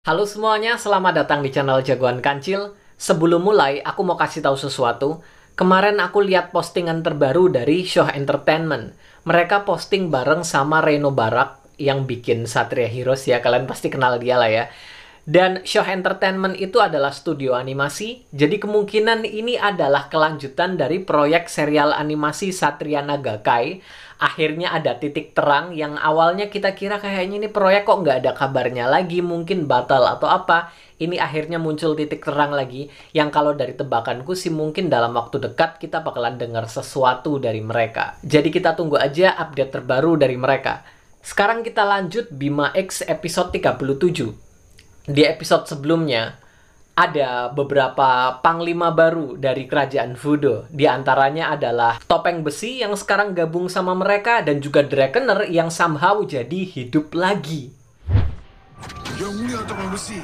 Halo semuanya, selamat datang di channel Jagoan Kancil. Sebelum mulai, aku mau kasih tahu sesuatu. Kemarin aku lihat postingan terbaru dari Show Entertainment. Mereka posting bareng sama Reno Barak yang bikin Satria Heroes ya, kalian pasti kenal dia lah ya. Dan Show Entertainment itu adalah studio animasi, jadi kemungkinan ini adalah kelanjutan dari proyek serial animasi Satria Nagakai. Akhirnya ada titik terang yang awalnya kita kira kayaknya ini proyek kok nggak ada kabarnya lagi, mungkin batal atau apa. Ini akhirnya muncul titik terang lagi, yang kalau dari tebakanku sih mungkin dalam waktu dekat kita bakalan dengar sesuatu dari mereka. Jadi kita tunggu aja update terbaru dari mereka. Sekarang kita lanjut Bima X episode 37. Di episode sebelumnya, ada beberapa panglima baru dari kerajaan Fudo. Di antaranya adalah Topeng Besi yang sekarang gabung sama mereka, dan juga Drakener yang somehow jadi hidup lagi. Yang mulia Topeng Besi,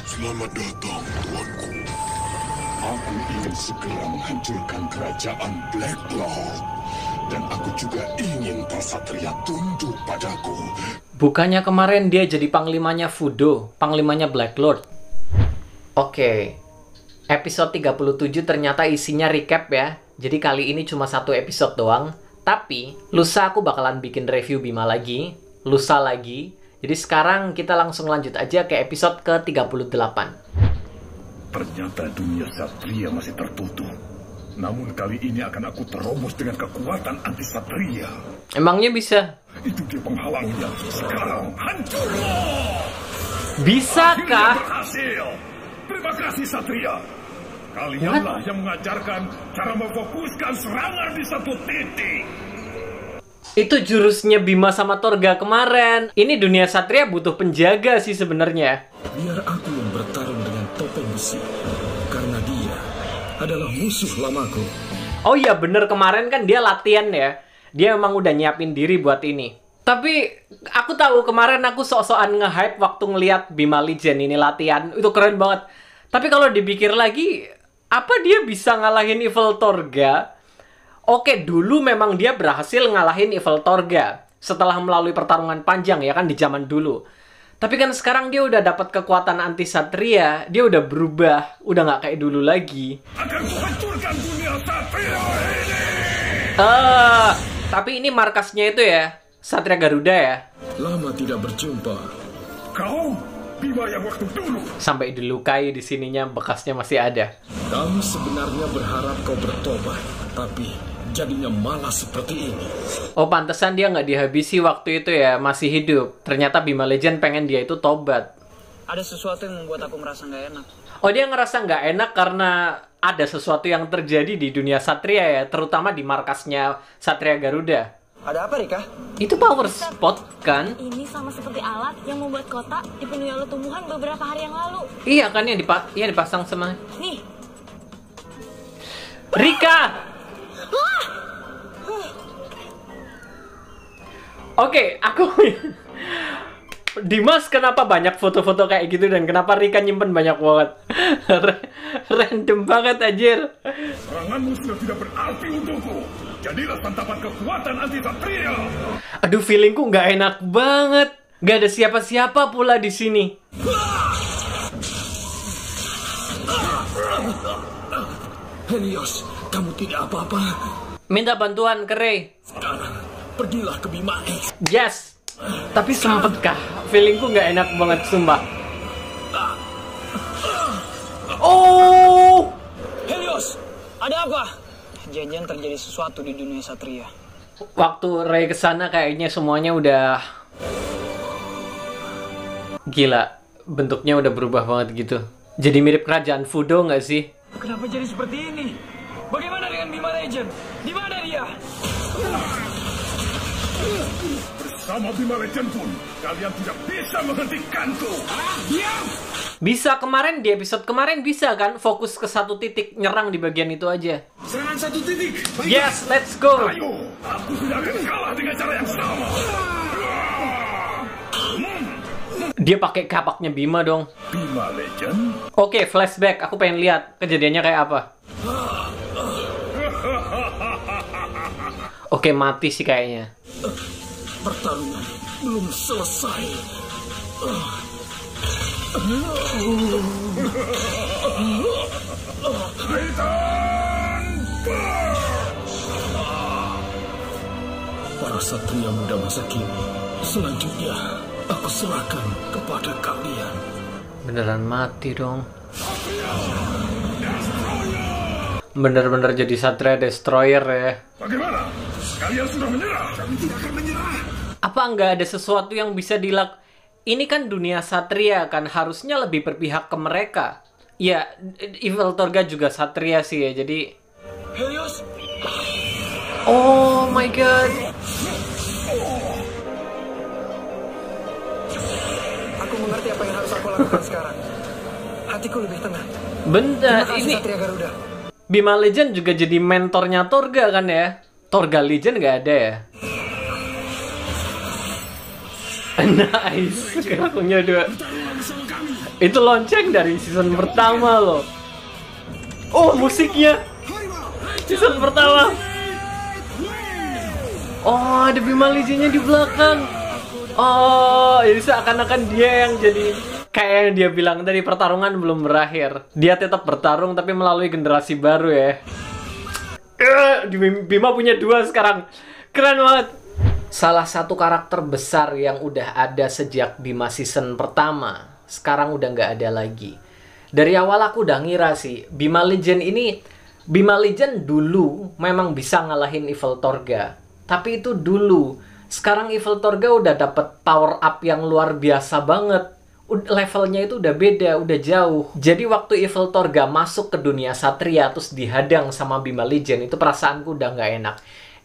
selamat datang tuanku. Aku ingin segera menghancurkan kerajaan Black Lord. Dan aku juga ingin Prasatria tunduk padaku. Bukannya kemarin dia jadi panglimanya Fudo, panglimanya Black Lord. Oke, episode 37 ternyata isinya recap ya. Jadi kali ini cuma satu episode doang. Tapi, lusa aku bakalan bikin review Bima lagi. Lusa lagi. Jadi sekarang kita langsung lanjut aja ke episode ke-38. Ternyata dunia Satria masih tertutup. Namun kali ini akan aku terobos dengan kekuatan anti Satria. Emangnya bisa? Itu dia penghalangnya. Sekarang hancurlah! Bisakah? Akhirnya berhasil! Terima kasih Satria. Kalianlah yang mengajarkan cara memfokuskan serangan di satu titik. Itu jurusnya Bima sama Torga kemarin. Ini dunia Satria butuh penjaga sih sebenarnya. Biar aku yang bertarung dengan Topeng Besi. Karena dia adalah musuh lamaku. Oh iya bener, kemarin kan dia latihan ya. Dia emang udah nyiapin diri buat ini. Tapi aku tahu kemarin aku sok-sokan nge-hype waktu ngeliat Bima Legend ini latihan. Itu keren banget. Tapi kalau dipikir lagi, apa dia bisa ngalahin Evil Torga? Oke, dulu memang dia berhasil ngalahin Evil Torga setelah melalui pertarungan panjang ya kan di zaman dulu. Tapi kan sekarang dia udah dapat kekuatan anti Satria, dia udah berubah, udah nggak kayak dulu lagi. Akan kuhancurkan dunia Satria ini. Tapi ini markasnya itu ya, Satria Garuda ya. Lama tidak berjumpa. Kau Bima yang waktu dulu. Sampai dilukai di sininya, bekasnya masih ada. Kami sebenarnya berharap kau bertobat, tapi jadinya malah seperti ini. Oh, pantesan dia nggak dihabisi waktu itu ya, masih hidup. Ternyata Bima Legend pengen dia itu tobat. Ada sesuatu yang membuat aku merasa nggak enak. Oh, dia ngerasa nggak enak karena ada sesuatu yang terjadi di dunia Satria ya, terutama di markasnya Satria Garuda. Ada apa, Rika? Itu power spot kan? Ini sama seperti alat yang membuat kota dipenuhi oleh tumbuhan beberapa hari yang lalu. Iya kan, yang dipasang sama... Nih. Rika! Oke, aku... Dimas kenapa banyak foto-foto kayak gitu dan kenapa Rika nyimpen banyak banget? Random banget anjir. Seranganmu sudah tidak berarti untukku. Jadilah santapan kekuatan anti Satria. Aduh, feelingku nggak enak banget. Nggak ada siapa-siapa pula di sini. Helios, kamu tidak apa-apa. Minta bantuan ke Rey. Sekarang, pergilah ke Bima X. Yes. Tapi sempet kah? Feelingku nggak enak banget, sumpah. Oh! Helios, ada apa? Jangan terjadi sesuatu di dunia Satria. Waktu Rey kesana kayaknya semuanya udah... Gila, bentuknya udah berubah banget gitu. Jadi mirip kerajaan Fudo nggak sih? Kenapa jadi seperti ini? Bagaimana dengan Bima Legend? Di mana dia? Bersama Bima Legend pun, kalian tidak bisa menghentikanku. Diam! Bisa kemarin, di episode kemarin bisa kan? Fokus ke satu titik, nyerang di bagian itu aja. Serangan satu titik. Yes, let's go! Ayo, aku tidak akan kalah dengan cara yang sama. Dia pakai kapaknya Bima dong. Bima Legend? Oke, flashback. Aku pengen lihat kejadiannya kayak apa. Oke, mati sih kayaknya. Pertarungan belum selesai. Para satria muda masa kini, selanjutnya aku serahkan kepada kalian. Beneran mati dong. Bener-bener jadi Satria Destroyer ya. Bagaimana? Kalian sudah menyerah? Kami tidak akan menyerah. Apa nggak ada sesuatu yang bisa Ini kan dunia Satria kan, harusnya lebih berpihak ke mereka. Ya, Evil Torga juga Satria sih ya, jadi... Helios! Oh my god! Aku mengerti apa yang harus aku lakukan sekarang. Hatiku lebih tenang. Bentar, Terima kasih, ini... Satria Garuda. Bima Legend juga jadi mentornya Torga kan ya? Torga Legend nggak ada ya? Nice, kakunya 2. Itu lonceng dari season pertama loh. Oh, musiknya season pertama. Oh, ada Bima Legend-nya di belakang. Oh, jadi seakan-akan dia yang jadi... Kayak yang dia bilang tadi, pertarungan belum berakhir. Dia tetap bertarung tapi melalui generasi baru ya. Bima punya 2 sekarang. Keren banget. Salah satu karakter besar yang udah ada sejak Bima season pertama, sekarang udah nggak ada lagi. Dari awal aku udah ngira sih, Bima Legend dulu memang bisa ngalahin Evil Torga. Tapi itu dulu. Sekarang Evil Torga udah dapet power up yang luar biasa banget. Levelnya itu udah beda, udah jauh. Jadi waktu Evil Torga masuk ke dunia Satria terus dihadang sama Bima Legend, itu perasaanku udah nggak enak.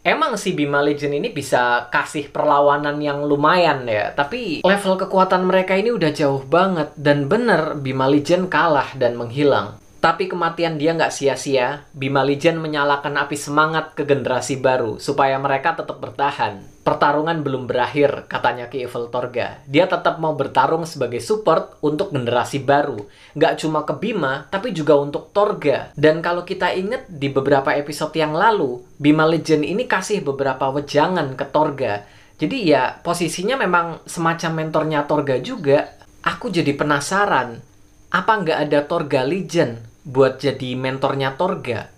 Emang si Bima Legend ini bisa kasih perlawanan yang lumayan ya, tapi level kekuatan mereka ini udah jauh banget. Dan bener, Bima Legend kalah dan menghilang. Tapi kematian dia nggak sia-sia. Bima Legend menyalakan api semangat ke generasi baru supaya mereka tetap bertahan. Pertarungan belum berakhir, katanya ke Evil Torga. Dia tetap mau bertarung sebagai support untuk generasi baru. Nggak cuma ke Bima, tapi juga untuk Torga. Dan kalau kita inget di beberapa episode yang lalu, Bima Legend ini kasih beberapa wejangan ke Torga. Jadi ya, posisinya memang semacam mentornya Torga juga. Aku jadi penasaran, apa nggak ada Torga Legend buat jadi mentornya Torga?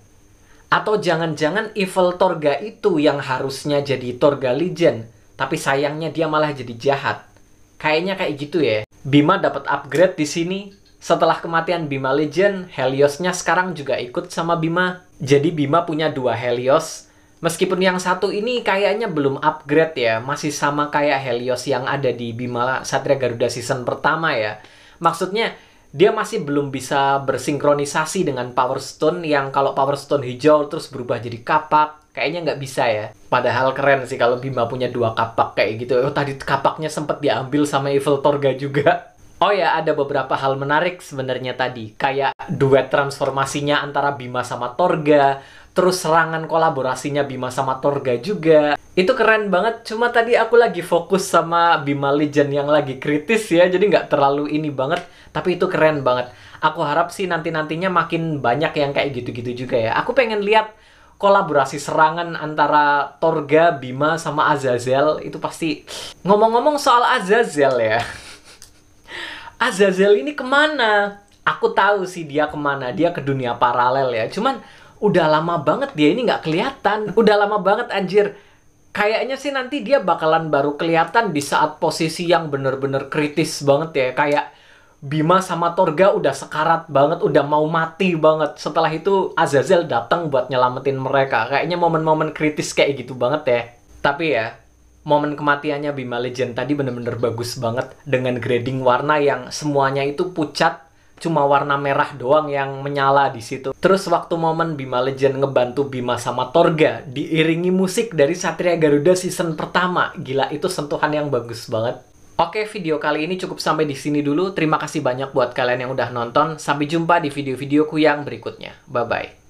Atau jangan-jangan Evil Torga itu yang harusnya jadi Torga Legend, tapi sayangnya dia malah jadi jahat. Kayaknya kayak gitu ya. Bima dapat upgrade di sini. Setelah kematian Bima Legend, Heliosnya sekarang juga ikut sama Bima. Jadi Bima punya 2 Helios. Meskipun yang satu ini kayaknya belum upgrade ya, masih sama kayak Helios yang ada di Bima Satria Garuda season pertama ya. Maksudnya, dia masih belum bisa bersinkronisasi dengan Power Stone yang kalau Power Stone hijau terus berubah jadi kapak. Kayaknya nggak bisa ya. Padahal keren sih kalau Bima punya 2 kapak kayak gitu. Oh, tadi kapaknya sempat diambil sama Evil Torga juga. Oh ya, ada beberapa hal menarik sebenarnya tadi. Kayak duet transformasinya antara Bima sama Torga. Terus serangan kolaborasinya Bima sama Torga juga. Itu keren banget, cuma tadi aku lagi fokus sama Bima Legend yang lagi kritis ya, jadi nggak terlalu ini banget. Tapi itu keren banget. Aku harap sih nanti-nantinya makin banyak yang kayak gitu-gitu juga ya. Aku pengen lihat kolaborasi serangan antara Torga, Bima, sama Azazel. Itu pasti... Ngomong-ngomong soal Azazel ya. Azazel ini kemana? Aku tahu sih dia kemana. Dia ke dunia paralel ya. Cuman udah lama banget dia ini nggak kelihatan. Udah lama banget anjir. Kayaknya sih nanti dia bakalan baru kelihatan di saat posisi yang bener-bener kritis banget ya. Kayak Bima sama Torga udah sekarat banget, udah mau mati banget. Setelah itu Azazel datang buat nyelamatin mereka. Kayaknya momen-momen kritis kayak gitu banget ya. Tapi ya, momen kematiannya Bima Legend tadi bener-bener bagus banget. Dengan grading warna yang semuanya itu pucat. Cuma warna merah doang yang menyala di situ. Terus waktu momen Bima Legend ngebantu Bima sama Torga, diiringi musik dari Satria Garuda season pertama. Gila, itu sentuhan yang bagus banget. Oke, video kali ini cukup sampai di sini dulu. Terima kasih banyak buat kalian yang udah nonton. Sampai jumpa di video-videoku yang berikutnya. Bye-bye.